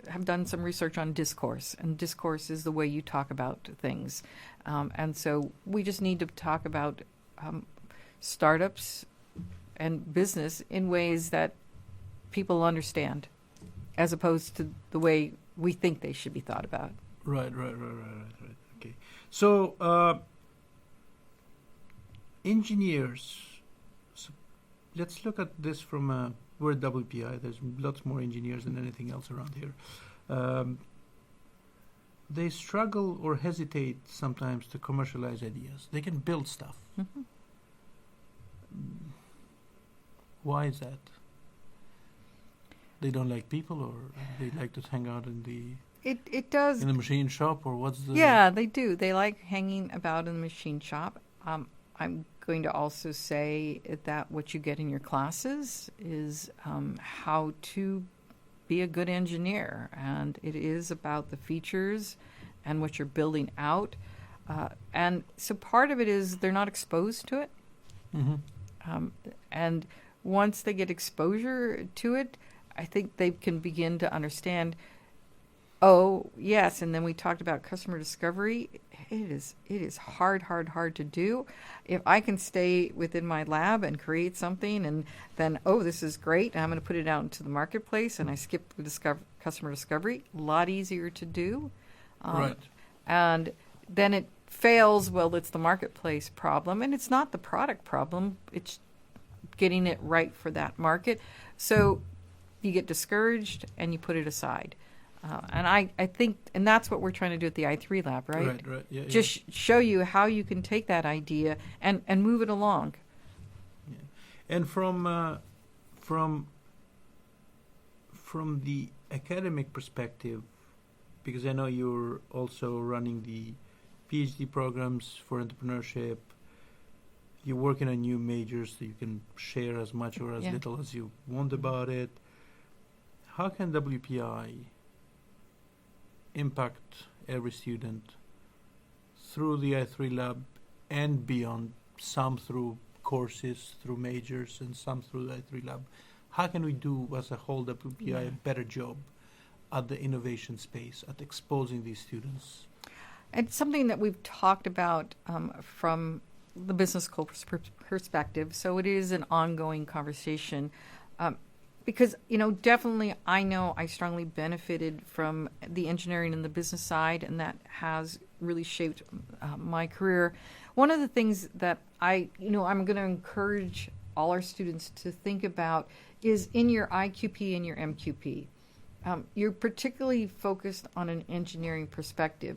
have done some research on discourse, and discourse is the way you talk about things. And so we just need to talk about startups and business in ways that people understand, as opposed to the way we think they should be thought about. Right. Okay. So engineers. So let's look at this from we're at WPI. There's lots more engineers than anything else around here. They struggle or hesitate sometimes to commercialize ideas. They can build stuff. Mm-hmm. Why is that? They don't like people, or they like to hang out in the It does. in the machine shop, or what's the? Yeah, they do. They like hanging about in the machine shop. I'm going to also say that what you get in your classes is how to be a good engineer, and it is about the features and what you're building out. And so part of it is they're not exposed to it. Mm-hmm. And once they get exposure to it, I think they can begin to understand, oh, yes, and then we talked about customer discovery. It is hard to do. If I can stay within my lab and create something, and then, oh, this is great, and I'm going to put it out into the marketplace, and I skip the customer discovery, a lot easier to do. Right. And then it fails, well, it's the marketplace problem, and it's not the product problem. It's getting it right for that market. So you get discouraged and you put it aside. And I think, and that's what we're trying to do at the I3 Lab, right? Right. Yeah. Just show you how you can take that idea and move it along. Yeah. And from the academic perspective, because I know you're also running the PhD programs for entrepreneurship, you're working on new majors, so you can share as much or as Yeah. little as you want about it. How can WPI impact every student through the I3 Lab and beyond, some through courses, through majors, and some through the I3 Lab? How can we do, as a whole, WPI, a better job at the innovation space, at exposing these students? It's something that we've talked about from the business school perspective. So it is an ongoing conversation because, definitely I strongly benefited from the engineering and the business side, and that has really shaped my career. One of the things that I'm going to encourage all our students to think about is in your IQP and your MQP. You're particularly focused on an engineering perspective.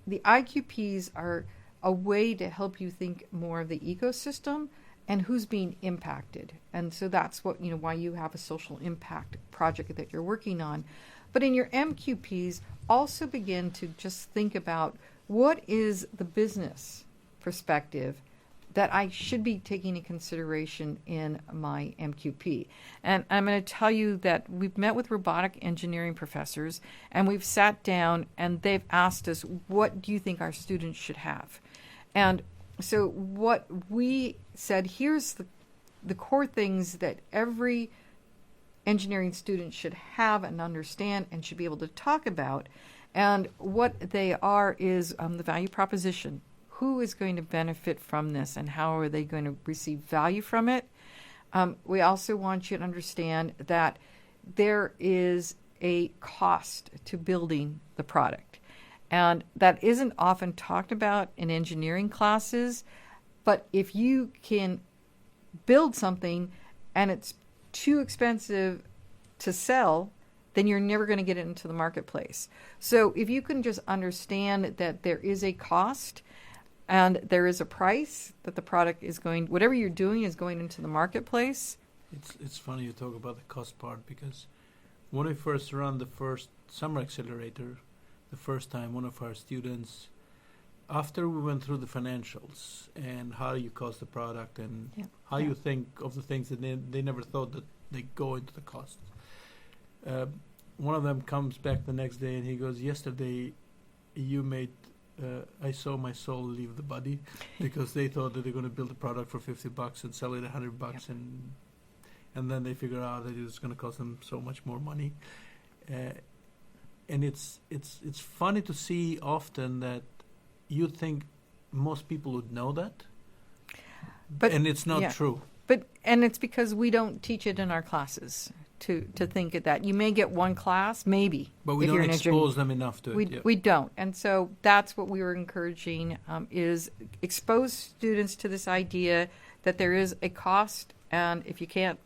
The IQPs are a way to help you think more of the ecosystem and who's being impacted. And so that's what, why you have a social impact project that you're working on. But in your MQPs, also begin to just think about what is the business perspective that I should be taking into consideration in my MQP. And I'm going to tell you that we've met with robotic engineering professors, and we've sat down and they've asked us, what do you think our students should have? And so what we said, here's the core things that every engineering student should have and understand and should be able to talk about. And what they are is the value proposition. Who is going to benefit from this, and how are they going to receive value from it? We also want you to understand that there is a cost to building the product. And that isn't often talked about in engineering classes. But if you can build something and it's too expensive to sell, then you're never going to get it into the marketplace. So if you can just understand that there is a cost and there is a price that the product is going, whatever you're doing is going into the marketplace. It's funny you talk about the cost part, because when we first ran the first summer accelerator, the first time, one of our students, after we went through the financials and how you cost the product and how you think of the things that they never thought that they go into the cost. One of them comes back the next day and he goes, yesterday you made I saw my soul leave the body, because they thought that they're going to build a product for $50 and sell it $100, and then they figure out that it's going to cost them so much more money. And it's funny to see often that you think most people would know that, and it's not true. And it's because we don't teach it in our classes to think of that. You may get one class, maybe. But we don't expose them enough to it. We don't. And so that's what we were encouraging, is expose students to this idea that there is a cost, and if you can't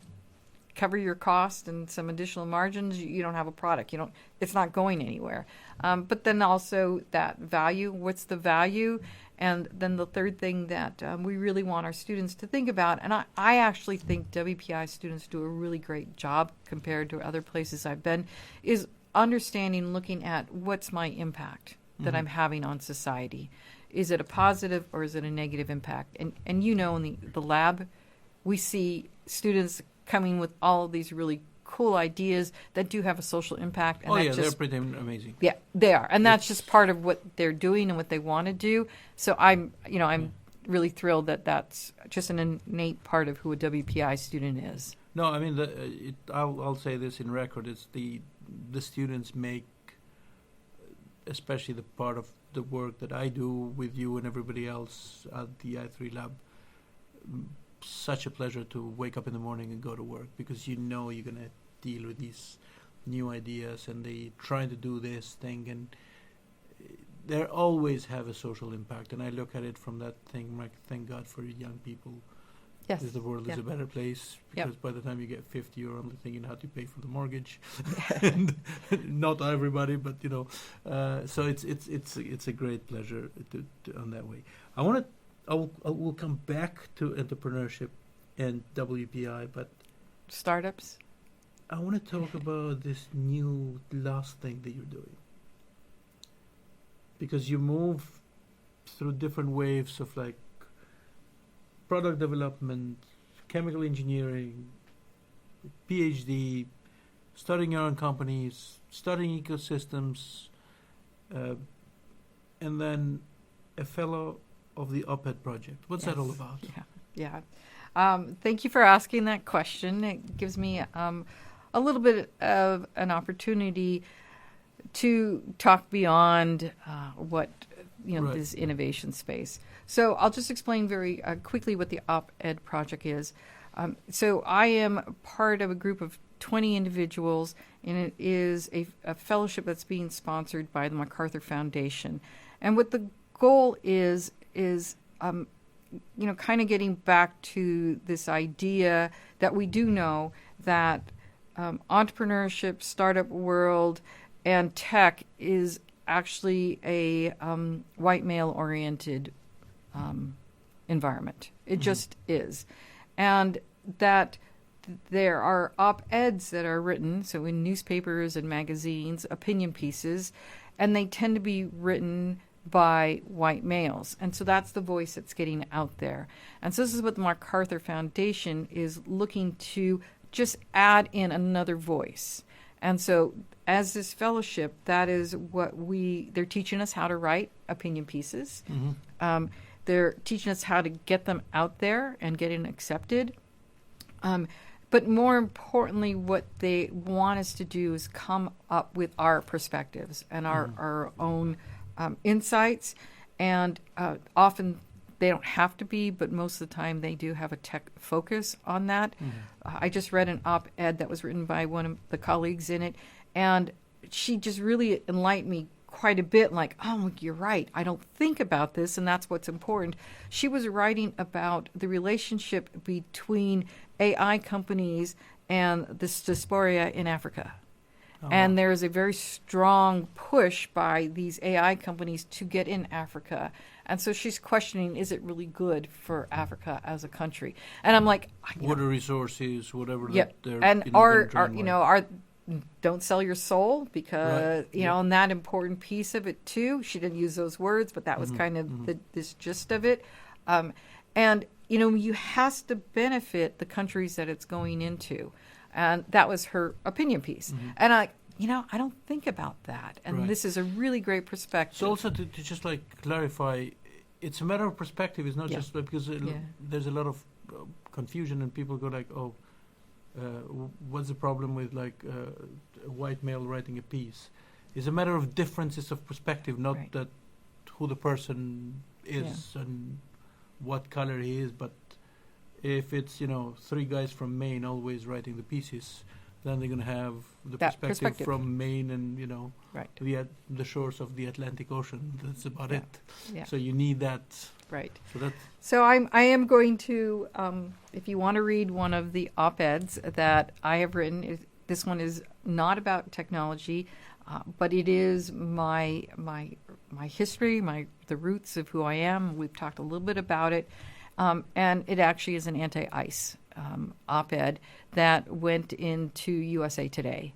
cover your cost and some additional margins, you don't have a product. It's not going anywhere. But then also that value, what's the value? And then the third thing that we really want our students to think about, and I actually think WPI students do a really great job compared to other places I've been, is understanding, looking at what's my impact that I'm having on society. Is it a positive or is it a negative impact? And in the lab, we see students coming with all of these really cool ideas that do have a social impact. And they're pretty amazing. Yeah, they are. And that's just part of what they're doing and what they want to do. So I'm really thrilled that that's just an innate part of who a WPI student is. No, I mean, I'll say this in record. It's the students make, especially the part of the work that I do with you and everybody else at the I3 Lab, such a pleasure to wake up in the morning and go to work, because you're going to deal with these new ideas and they trying to do this thing, and they always have a social impact. And I look at it from that thing, like, thank God for young people. Yes. The world is a better place, because by the time you get 50, you're only thinking how to pay for the mortgage. And not everybody, but so it's a great pleasure to on that way. I will come back to entrepreneurship and WPI, but startups. I want to talk about this new last thing that you're doing, because you move through different waves of, like, product development, chemical engineering, PhD, starting your own companies, starting ecosystems, and then a fellow of the op-ed project. What's that all about? Yeah. Thank you for asking that question. It gives me a little bit of an opportunity to talk beyond what Right. this innovation space. So I'll just explain very quickly what the op-ed project is. So I am part of a group of 20 individuals, and it is a fellowship that's being sponsored by the MacArthur Foundation. And what the goal is kind of getting back to this idea that we do know that entrepreneurship, startup world, and tech is actually a white male-oriented environment. It just is. And that there are op-eds that are written, so in newspapers and magazines, opinion pieces, and they tend to be written by white males. And so that's the voice that's getting out there. And so this is what the MacArthur Foundation is looking to just add in another voice. And so as this fellowship, that is what they're teaching us how to write opinion pieces. Mm-hmm. They're teaching us how to get them out there and getting accepted. But more importantly, what they want us to do is come up with our perspectives and our own insights. And often they don't have to be, but most of the time they do have a tech focus on that. I just read an op-ed that was written by one of the colleagues in it, and she just really enlightened me quite a bit, like, oh, you're right, I don't think about this, and that's what's important. She was writing about the relationship between AI companies and this dysphoria in Africa. And there's a very strong push by these AI companies to get in Africa. And so she's questioning, is it really good for Africa as a country? And I'm like, water resources, whatever. Yeah, that they're, and gonna don't sell your soul, because Right. and that important piece of it too. She didn't use those words, but that was kind of this gist of it. And you has to benefit the countries that it's going into. And that was her opinion piece. And I don't think about that. And Right. this is a really great perspective. So also to just clarify, it's a matter of perspective. It's not Yeah. just because there's a lot of confusion and people go like, oh, what's the problem with a white male writing a piece? It's a matter of differences of perspective, not Right. that who the person is and what color he is, but if it's three guys from Maine always writing the pieces, then they're going to have the That perspective from Maine and Right. the shores of the Atlantic Ocean. That's about Yeah. it. Yeah. So you need that. Right. So that's So I am going to, if you want to read one of the op-eds that I have written, this one is not about technology, but it is my history, the roots of who I am. We've talked a little bit about it, and it actually is an anti-ICE op-ed that went into USA Today.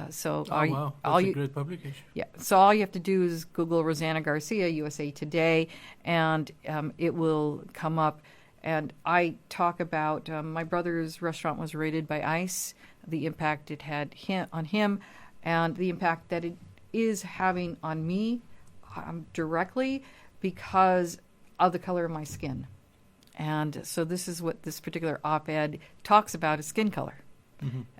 So wow, that's a great publication. Yeah. So all you have to do is Google Rosanna Garcia, USA Today, and it will come up. And I talk about my brother's restaurant was raided by ICE, the impact it had on him, and the impact that it is having on me directly because of the color of my skin. And so this is what this particular op-ed talks about, is skin color.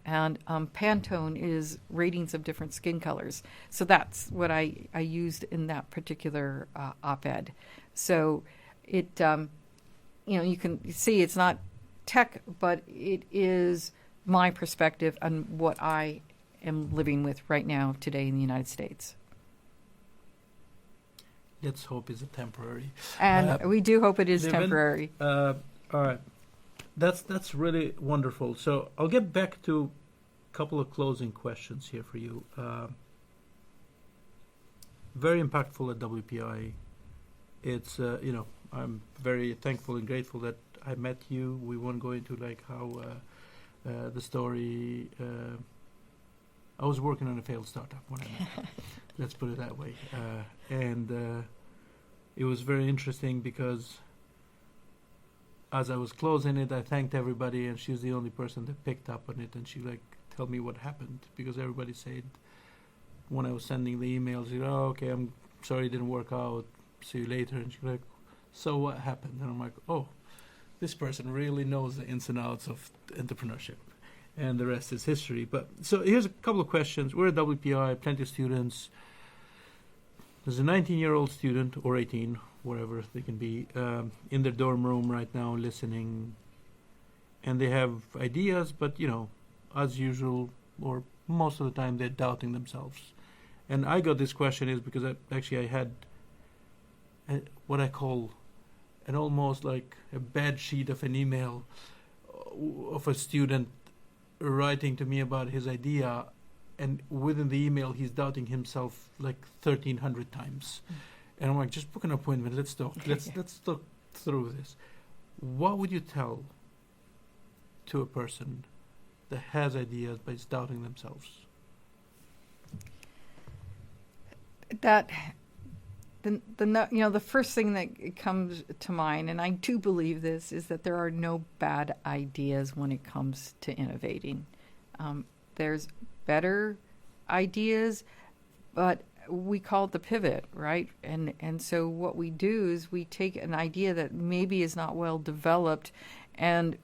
And Pantone is ratings of different skin colors. So that's what I used in that particular op-ed. So it, you can see it's not tech, but it is my perspective on what I am living with right now today in the United States. Let's hope it's a temporary. And we do hope it is Devin, temporary. All right. That's really wonderful. So I'll get back to a couple of closing questions here for you. Very impactful at WPI. It's I'm very thankful and grateful that I met you. We won't go into how the story. I was working on a failed startup when I met you. Let's put it that way. And it was very interesting because as I was closing it, I thanked everybody, and she's the only person that picked up on it, and she like tell me what happened, because everybody said when I was sending the emails, oh, okay, I'm sorry it didn't work out, see you later, and she's like, so what happened? And I'm like, oh, this person really knows the ins and outs of entrepreneurship, and the rest is history. But so here's a couple of questions. We're at WPI, plenty of students. There's a 19-year-old student, or 18, wherever they can be, in their dorm room right now listening, and they have ideas, but, as usual, or most of the time, they're doubting themselves. And I got this question is because I had what I call an almost like a bad sheet of an email of a student writing to me about his idea, and within the email he's doubting himself like 1,300 times. And I'm like, just book an appointment. Let's talk. Let's talk through this. What would you tell to a person that has ideas but is doubting themselves? That the first thing that comes to mind, and I do believe this, is that there are no bad ideas when it comes to innovating. There's better ideas, but we call it the pivot, right? And so what we do is we take an idea that maybe is not well developed and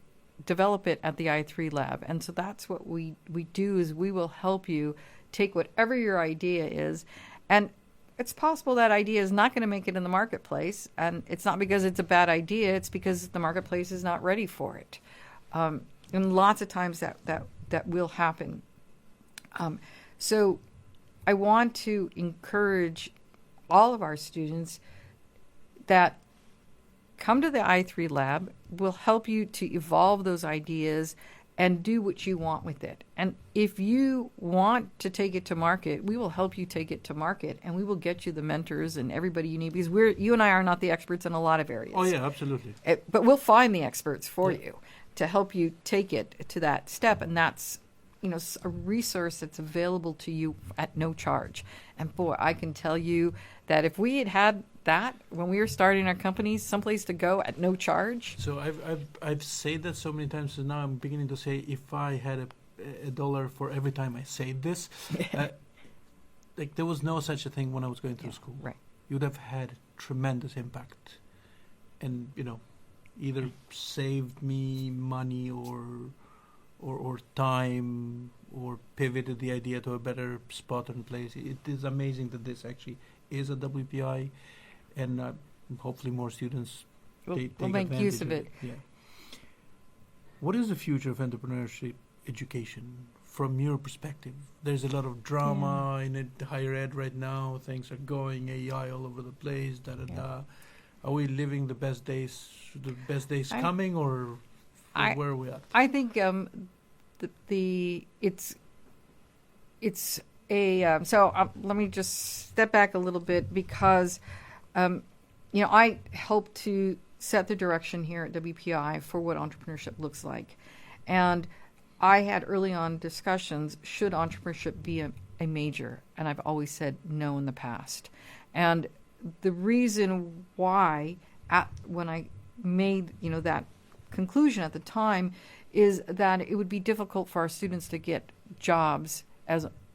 develop it at the i3 lab. And so that's what we do, is we will help you take whatever your idea is, and it's possible that idea is not going to make it in the marketplace, and it's not because it's a bad idea, it's because the marketplace is not ready for it. And lots of times that will happen. So I want to encourage all of our students that come to the i3 lab. We'll help you to evolve those ideas and do what you want with it. And if you want to take it to market, we will help you take it to market, and we will get you the mentors and everybody you need, because you and I are not the experts in a lot of areas. Oh, yeah, absolutely. But we'll find the experts for you to help you take it to that step, and that's a resource that's available to you at no charge. And boy, I can tell you that if we had that when we were starting our companies, someplace to go at no charge. So I've said that so many times, so now I'm beginning to say, if I had a dollar for every time I said this, like there was no such a thing when I was going through school. Right. You would have had tremendous impact, and either saved me money or time, or pivoted the idea to a better spot and place. It is amazing that this actually is a WPI, and hopefully more students take make use of it. Yeah. What is the future of entrepreneurship education from your perspective? There's a lot of drama in higher ed right now. Things are going AI all over the place. Are we living the best days? The best days coming, or where are we at? I think let me just step back a little bit, because I help to set the direction here at WPI for what entrepreneurship looks like. And I had early on discussions, should entrepreneurship be a major? And I've always said no in the past. And the reason why, when I made that conclusion at the time, is that it would be difficult for our students to get jobs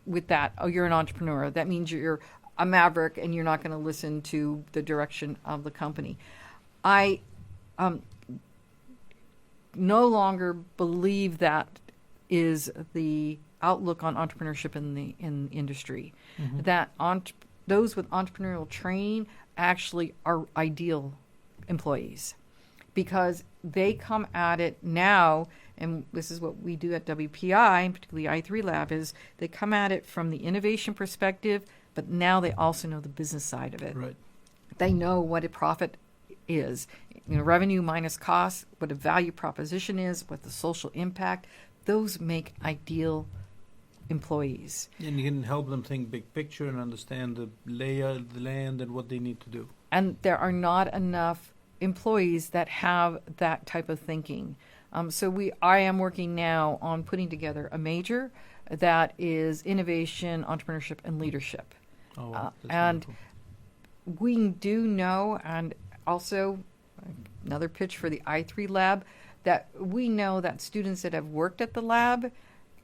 with that. Oh, you're an entrepreneur. That means you're a maverick and you're not going to listen to the direction of the company. I no longer believe that is the outlook on entrepreneurship in the industry. Mm-hmm. That those with entrepreneurial training actually are ideal employees, because they come at it now, and this is what we do at WPI, and particularly i3 Lab, is they come at it from the innovation perspective, but now they also know the business side of it. Right. They know what a profit is, revenue minus cost, what a value proposition is, what the social impact. Those make ideal employees. And you can help them think big picture and understand the layout of the land and what they need to do. And there are not enough employees that have that type of thinking. I am working now on putting together a major that is innovation, entrepreneurship, and leadership. Oh, wow. And wonderful. We do know, and also another pitch for the i3 lab, that we know that students that have worked at the lab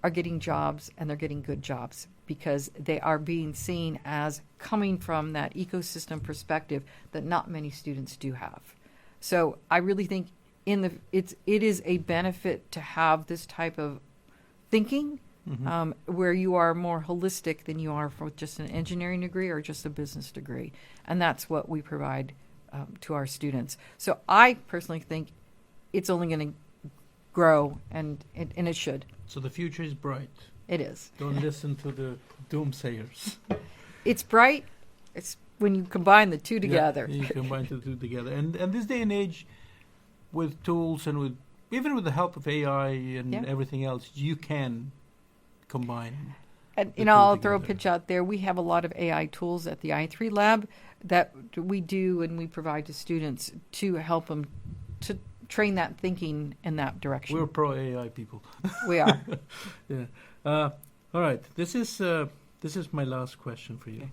are getting jobs, and they're getting good jobs because they are being seen as coming from that ecosystem perspective that not many students do have. So I really think it is a benefit to have this type of thinking, where you are more holistic than you are for just an engineering degree or just a business degree. And that's what we provide to our students. So I personally think it's only going to grow, and it should. So the future is bright. It is. Don't listen to the doomsayers. It's bright. It's when you combine the two together. Yeah, you combine the two together. And this day and age, with tools and even with the help of AI and everything else, you can combine. And I'll throw a pitch out there. We have a lot of AI tools at the i3 lab that we do and we provide to students to help them to train that thinking in that direction. We're pro AI people. We are. Yeah. All right. This is my last question for you. Okay.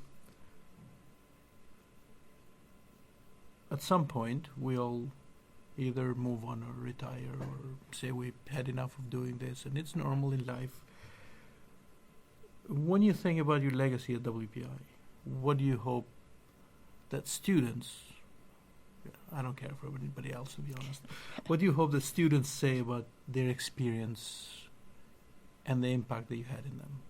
At some point, we'll either move on or retire or say we've had enough of doing this, and it's normal in life. When you think about your legacy at WPI, what do you hope that students, I don't care for anybody else to be honest, what do you hope that students say about their experience and the impact that you had in them?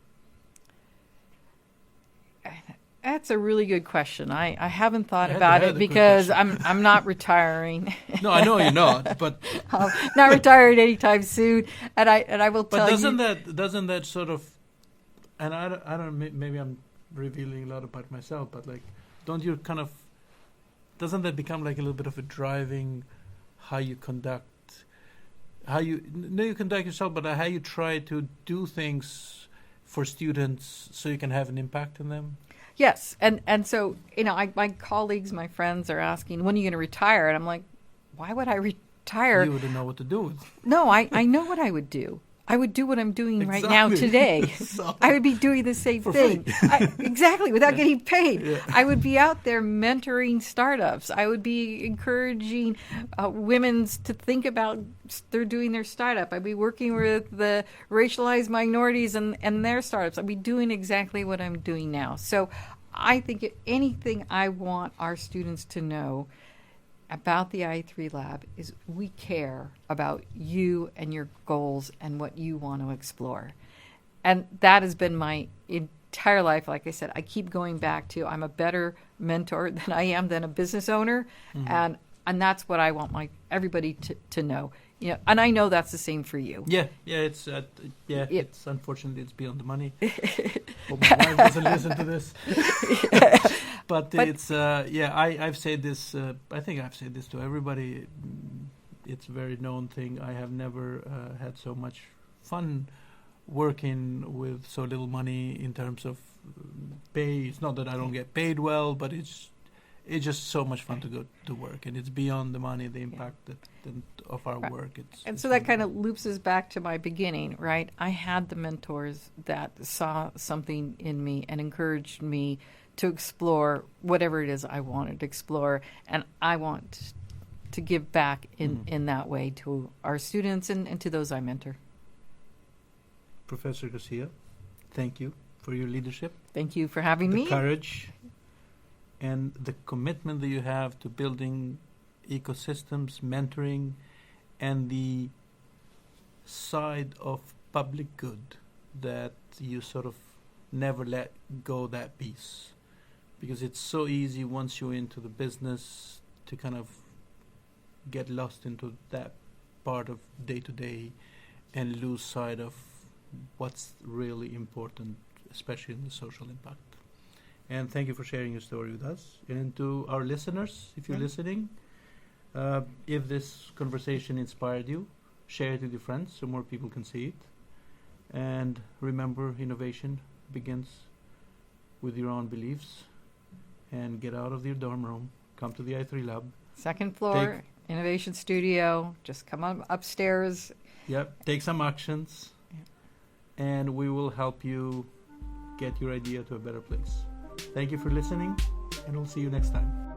That's a really good question. I haven't thought about it because I'm not retiring. No, I know you're not, but I'm not retired anytime soon. And I will tell you. But doesn't that sort of, and I don't maybe I'm revealing a lot about myself, but like, doesn't that become like a little bit of a driving how you conduct yourself, but how you try to do things for students so you can have an impact on them? Yes, and so my colleagues, my friends are asking, when are you going to retire? And I'm like, why would I retire? You wouldn't know what to do with. No, I know what I would do. I would do what I'm doing right now today. So I would be doing the same thing. Exactly, without getting paid. Yeah. I would be out there mentoring startups. I would be encouraging women to think about they're doing their startup. I'd be working with the racialized minorities and their startups. I'd be doing exactly what I'm doing now. So I think if anything I want our students to know about the i3 lab is we care about you and your goals and what you want to explore. And that has been my entire life. Like I said, I keep going back to I'm a better mentor than I am than a business owner. Mm-hmm. And that's what I want everybody to know. Yeah, and I know that's the same for you. It's unfortunately it's beyond the money. Hope my wife doesn't listen to this. But it's I've said this. I think I've said this to everybody. It's a very known thing. I have never had so much fun working with so little money in terms of pay. It's not that I don't get paid well, but it's just so much fun to go to work, and it's beyond the money, the impact of our work. And so that kind of loops us back to my beginning, right? I had the mentors that saw something in me and encouraged me to explore whatever it is I wanted to explore, and I want to give back in that way to our students and to those I mentor. Professor Garcia, thank you for your leadership. Thank you for having me. The courage and the commitment that you have to building ecosystems, mentoring, and the side of public good that you sort of never let go that piece. Because it's so easy once you're into the business to kind of get lost into that part of day-to-day and lose sight of what's really important, especially in the social impact. And thank you for sharing your story with us. And to our listeners, if you're listening, if this conversation inspired you, share it with your friends so more people can see it. And remember, innovation begins with your own beliefs. And get out of your dorm room. Come to the i3 lab. Second floor, Innovation Studio. Just come on upstairs. Yep. Take some actions. Yeah. And we will help you get your idea to a better place. Thank you for listening, and we'll see you next time.